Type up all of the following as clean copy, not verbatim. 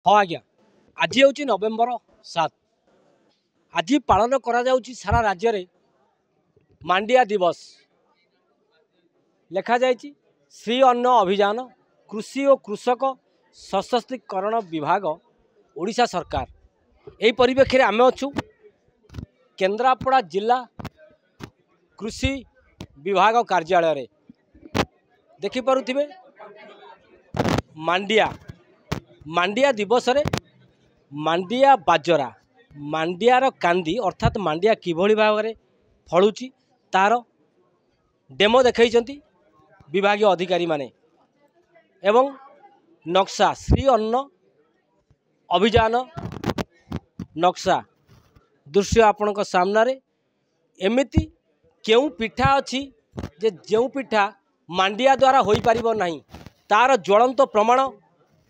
हाँ आज्ञा आज हूँ नवेम्बर 7 आज पालन करा सारा राज्य रे मांडिया दिवस लिखा जाइए श्री अन्न अभियान कृषि और कृषक सशक्तिकरण विभाग ओडिशा सरकार यही परिप्रेक्षी में आम अच्छू केन्द्रापड़ा जिला कृषि विभाग कार्यालय रे देखिपे मांडिया मांडिया दिवस रे मांडिया बाजरा मांडियार कांदी अर्थात मांडिया किभली भाव में फलुची तार डेमो देखते विभाग अधिकारी माने एवं नक्शा श्री अन्न अभियान नक्शा दृश्य आपण सामने एमिति क्यों पिठा अच्छी जे जो पिठा मांडिया द्वारा हो पारिबो नहीं तार ज्वलंत प्रमाण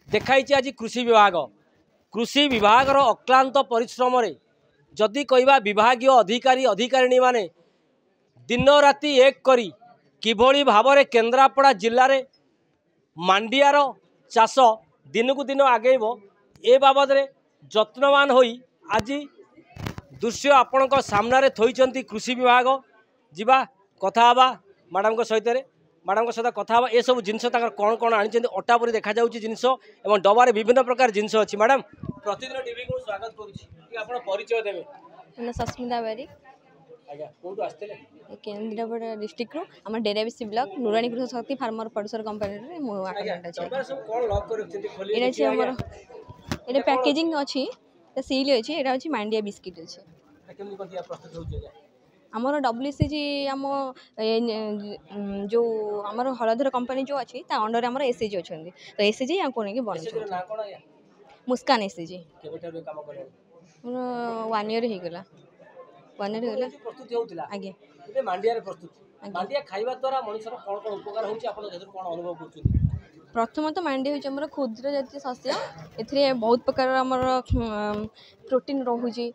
देखाई आज कृषि विभाग अक्लांत परिश्रम रे जदि कहवा विभाग अधिकारी अधिकारिणी माने दिन राति एक करी किभली भाव में केन्द्रापड़ा जिले में मांडियार चाष दिन को दिन आगेब ए बाबद रे जत्नवान होई आज दृश्य आपण सामने थोइचंती कृषि विभाग जीवा कथा हवा मैडम को सहित मैडम सहित कथा हवा ए सब जिनस कौन कौन आनी अटा परी देखा जिनस एवं डबारे विभिन्न प्रकार जिनस अच्छी मैडम प्रतिदिन टीवी को स्वागत करुँच परिचय देवे सस्मिता बारिक आज्ञा कौटू आसते केन्द्रापड़ा डिस्ट्रिक्ट रू आम डेराबिसी ब्लॉक नुरानी कृषि शक्ति फार्मर प्रोड्यूसर कंपनी मो ये पैकेजिंग अच्छी सील अच्छी यहाँ अच्छी मांडिया बिस्किट अच्छे आमर WCG आम जो आमर हलधर कंपनी जो अच्छी अंडर आमर SCG अच्छा तो SCG या को बन मुस्कान SCG 1 year होगा 1 year होगा प्रस्तुति होतिला आगे ए मांडिया रे प्रस्तुति मांडिया खाइबा द्वारा मनुष्यर कोन कोन उपकार होउची आपण जेतर कोन अनुभव करछन प्रथम तो मांडिया होची हमर क्षुद्र जातीय शस्य एथरे बहुत प्रकार हमर प्रोटीन रहुची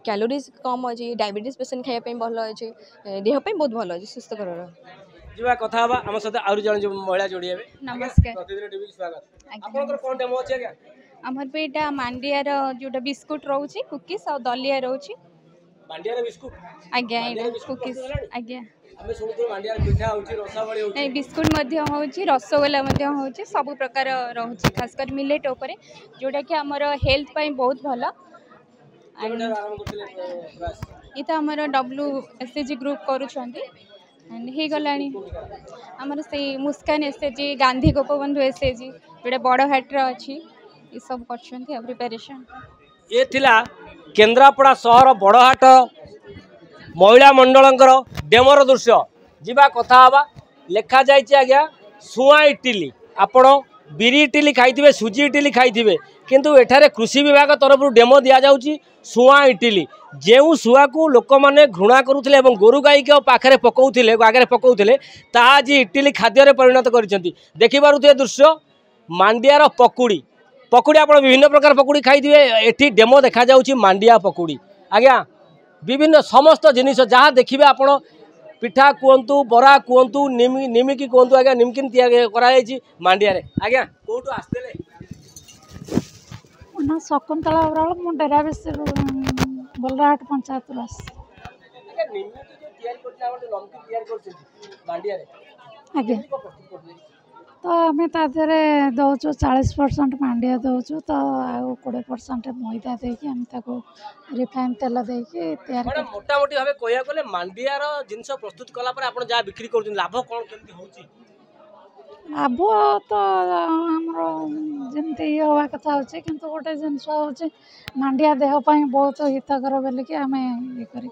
कैलोरीज कम अछि डायबिटीज पेशेंट खाया पे भलो अछि देह पे बहुत भलो अछि सुस्त करर जीवा कथा हवा हम साथे आउर जण जो महिला जोड़ी हेबे नमस्कार प्रतिदिन टीवी स्वागत आपनकर कोन डेमो अछि आज्ञा हमर पे एटा मांडिया रो जोटा बिस्कुट रहउची कुकीज और दलिया रहउची मांडिया रे बिस्कुट आज्ञा एटा कुकीज आज्ञा हमें सुनतो मांडिया रे पिठा होउची रसावली होउची ए बिस्कुट मध्य होउची रसगोल्ला मध्य होउची सब प्रकार रहउची खास कर मिलेट ऊपर जोटा कि हमर हेल्थ पई बहुत भलो इता हमर WSCG ग्रुप करूछंती एंड हे गलानी हमर से मुस्कान SCG गांधी गोपबंधु SCG जोटा बड़ हाट रे अछि ई सब करछंती प्रिपरेशन ये थिला केन्द्रापड़ा सहर बड़हाट महिला मंडलंकर डेमोर दृश्य जीवा कथा हवा लेखा जाइए आज्ञा सुआ इटिली आपण बिरी इटिली खाइथिबे सुजी इटिली खाइथिबे किंतु एठारे कृषि विभाग तरफ डेमो दिया जाउची सुआ इटिली जेउ सुआ को लोक माने घृणा करुथिले एवं गोरु गाई के पाखरे पकाउथिले आगे पकाउथिले ता आज इटिली खाद्य रे परिणत करिसेंती देखि पारुथिबे दृश्य मांडियार पकुड़ी पकुड़ी आप विभिन्न प्रकार पकुड़ी खाइए एठी डेमो देखा जाउची मांडिया पकुड़ी आज्ञा विभिन्न समस्त जिनिस जहाँ देखिए आप पिठा कहतु बरा कहतु निमिकी कहतु आज्ञा निमकिन तैयारी मांडिया रे आज्ञा कोठू आसते ना शकुंतला बराल मु डेराबिसी बलराहाट पंचायत रास आज्ञा तो आम तादे दौचु 40% मांडिया दौचु तो आउ 20% मैदा देकी आम ताको रिफाइन तेल देकी तैयार मोटा मोटी भाबे कहया गले मांडियार जिंस प्रस्तुत कला पर आपण जा बिक्री करछन लाभ कोन केमती होची लाभ तो हमरो जेमती होवा कथा होची किंतु गोटे जिंस होची मांडिया देह पई बहुत हितकर बेले कि आमे ये करी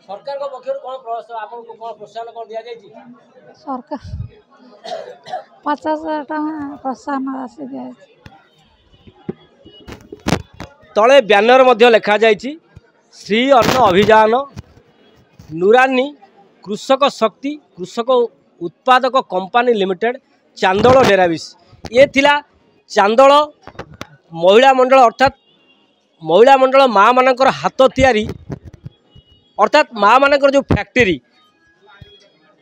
सरकार को पक्षर कोन आपन को कोन प्रोत्साहन कोन दिया जायछि सरकार 50,000 प्रोत्साहन राशि दिया तले बैनर मध्य लिखा जायछि श्री अन्न अभियान नुरानी कृषक शक्ति कृषक उत्पादक कंपनी लिमिटेड चांदोल डेराबिस ये थिला चांदोल महिला मंडल अर्थात महिला मंडल माँ मानकर हाथ तैयारी अर्थात माँ मानकर जो फैक्ट्री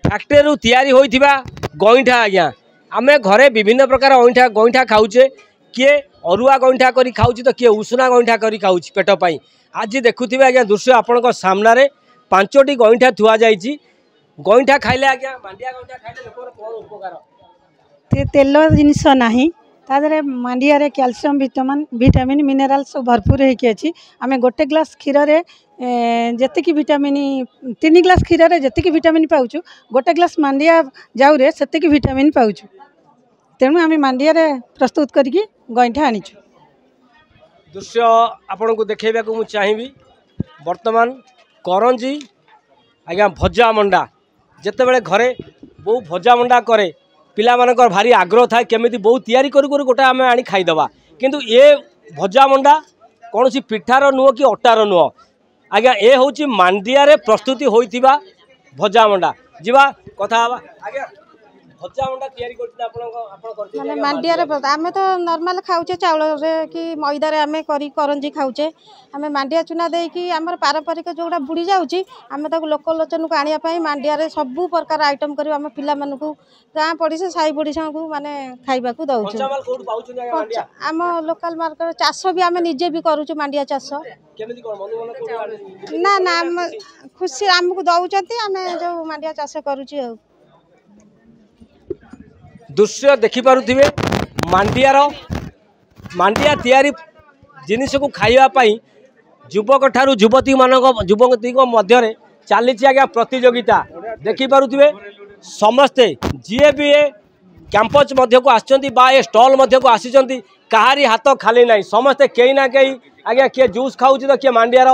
तैयारी होइथिबा गईठा आज्ञा आमे घरे विभिन्न प्रकार गईठा खाऊचे किए अरुआ गईठा करी खाऊँ तो किए उषुना गईठा करी खाऊँ पेट पाई। आज देखुवे आज्ञा दृश्य आपण सामने 5टी गईठा थुआ जाइए। गईठा खाइले आज्ञा मांडिया गईठा खाइले लोकर कौन उपकार? तेल जिनस ना तादे मांडिया रे कैल्शियम विटामिन मिनरल सब भरपूर होगी अच्छी। आम गोटे ग्लास क्षीर जी विटामिन 3 ग्लास क्षीर जी विटामिन पाऊँ गोटे ग्लास मांडिया जाऊ रे से विटामिन पाऊँ। तेणु आम मांडिया रे प्रस्तुत करके गईठा आनीचु। दृश्य आपण को देखा मुझे चाहिए। वर्तमान करंजी आज्ञा भजा मंडा जिते घरे बहु भजा मंडा करे पिला मानकर भारी आग्रह थाए केमिति बहुत तैयारी करू गोटे आम आनी खाईदबा। किंतु ये भजा मंडा कौन सी पिठार नुह कि अटार नुह आज्ञा ए हूँ मांडिया रे प्रस्तुति होइथिबा भजा मंडा जीवा कथा हवा। आज्ञा भजा मंडा तैयारी करते माने मांडिया रे आमे तो नॉर्मल खाऊचे चाउल रे कि मैदा रे आमे करी करंजी खाऊचे। आमे मांडिया चुना दे कि हमर पारंपरिक जोड़ा बुड़ी जाउची आमे ताको लोक लोचन को आनिया पई मांडिया रे सब प्रकार आइटम करी आमे पिला मन को गाँ पड़ी से साई पड़ीसा को माने खाइबा को दउछु। आम लोकल मार्केट चाष भी आमे निजे भी करूछु मांडिया चाष ना ना खुशी आमको दउचंती आमे जो मांडिया चाष करूची। दृश्य देखिपे मांडिया तैयारी जिनिस को खाइबापी युवक ठारू युवती मध्य चली आज्ञा प्रतियोगिता देखिपे समस्ते जी भी कैंपस मध्य को आसचंती बा ए स्टॉल मध्य को आसी कहारी हाथ खाली ना समस्ते कहीं ना कहीं आज्ञा किए जूस खाऊँ तो किए मांडियार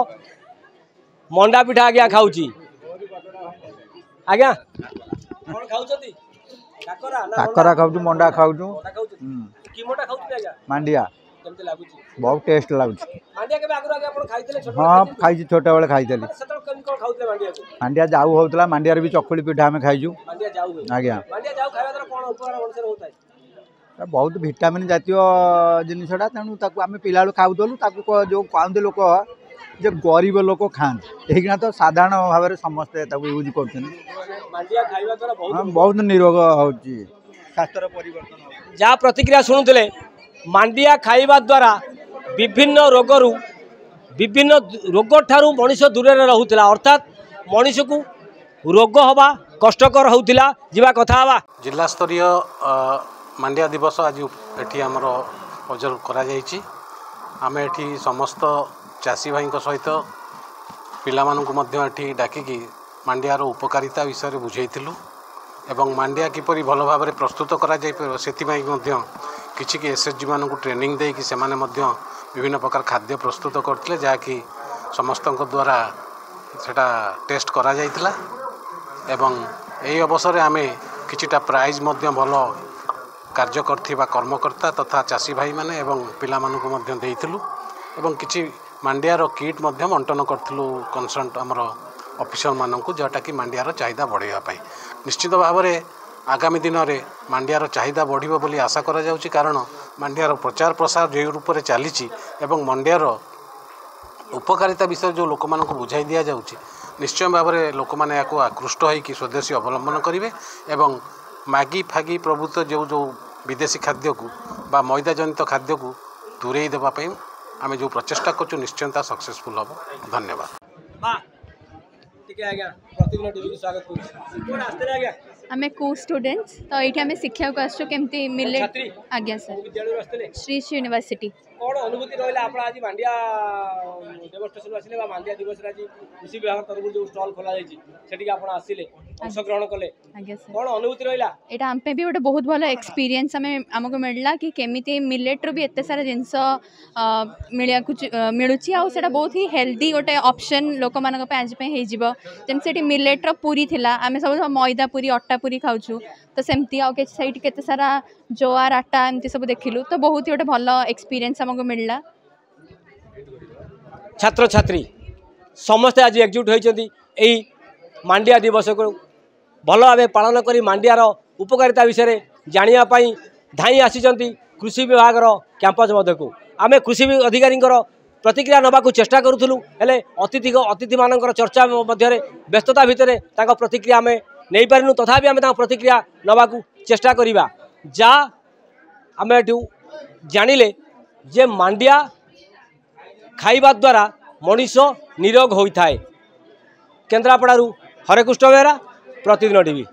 मंडा पिठा आज्ञा खाऊँ आज्ञा कौन खाऊँ काकरा खाऊ मंडा खाऊ मांडिया बहुत टेस्ट लगुच। हाँ खाई छोट बेले खाई मांडिया जाऊ होता मांडिया भी चकुली पिठा आम खाईचु आज्ञा बहुत विटामिन जातीय जिनसा तेणु आम पिला खाऊलु जो कहते लोक जे गरीब लोक खाते यही तो साधारण भाव में समस्ते यूज कर बहुत निरोग हो स्वास्थ्य परिवर्तन। जहाँ प्रतिक्रिया शुणुले मांडिया खाइबा द्वारा विभिन्न रोग ठारू मनीष दूर रहूला अर्थात मनीष को रोग हवा कष्टकर होता जीवा कथा हवा। जिला स्तरीय मांडिया दिवस आज एटी आमर ऑब्जर्व करा जायछि। आमे एटी समस्त चाषी भाई सहित पिला मानकु मध्य एटी डाकिकी मांडियार उपकारिता विषय बुझेइथिलु एवं मांडिया किपरि भल भाव में प्रस्तुत करा जाय पर सेतिबाई मध्य किछि कि एसएचजी मानकु ट्रेनिंग देकी से माने मध्य विभिन्न प्रकार खाद्य प्रस्तुत करथिले जाकि समस्तक द्वारा सेटा टेस्ट करा जायतिला एवं एही अवसर में आमे किछिटा प्राइज मध्य भल कार्य करथिबा कर्मकर्ता तथा चाषी भाई माने एवं पिला मानकु मध्य देइथिलु एवं किछि मांडियार किट मध्य बंटन करथिलु कंसर्न हमर ऑफिसर मानकु जोटा कि मांडियार चाहिदा बढ़ाइबा पई। निश्चित भाव में आगामी दिन में मांडियार चाहिदा बढ़िबो बोली आशा करा जाउछि कारण मांडियार प्रचार प्रसार जो रूप में चली एवं मांडियार उपकारिता विषय जो लोक मानकु बुझाई दिया जाउछि निश्चय भाव में लोक माने याको आकृष्ट होइकि स्वदेशी अवलंबन करिवे एवं मैगी फागी प्रभुत्व जो जो विदेशी खाद्य को बा मैदा जनित खाद्य को दूरेई देबा पई आमे जो प्रचेष्टा करछु निश्चयता सक्सेसफुल हम। धन्यवाद। आमे को स्टूडेंट्स तो ये आम शिक्षा को आसो केमती मिले आज्ञा सर श्री यूनिवर्सिटी कौन अनुभूति रहा आप आज मांडिया डेमोन्स्ट्रेशन आसिले मांडिया दिवस आज कृषि विभाग तरफ जो स्टॉल खोला जाइए आप आसिले अंशग्रहण कले कौन अनुभूति रहा यहाँ आम भी गोटे बहुत भल एक्सपीरियंस आमको मिलला कि केमिति मिलेट्रु भी एत सारा जिनस मिलूँ आउटा बहुत ही हेल्दी गोटे ऑप्शन लोक मान आज जमी मिलेट्र पूरी थिला आम सब मैदा पूरी अटा पूरी खाऊँ तो सेमती आईटी केते सारा जोआर आटा एमती सब देखिलु तो बहुत ही गोटे भल एक्सपीरियंस हमको मिलला। छात्र छात्री समस्ते आज एकजुट होती मांडिया दिवस को भल भाव पालन कर मांडियार उपकारिता विषय जानापी धाई आसी कृषि विभाग कैंपस मध्य को आम कृषि अधिकारी प्रतिक्रिया नवाक चेष्टा करूँ हेले अतिथि मान चर्चा मध्य व्यस्तता भितर प्रतिक्रिया आम नहीं पारिनु तथापि आम प्रतिक्रिया नवाक चेष्टा करवा जा आम एठू जानिले जे मांडिया खाइबा द्वारा मनीष निरोग होता है। केन्द्रापड़ारू हरेकृष्ण बेहरा, प्रतिदिन टीवी।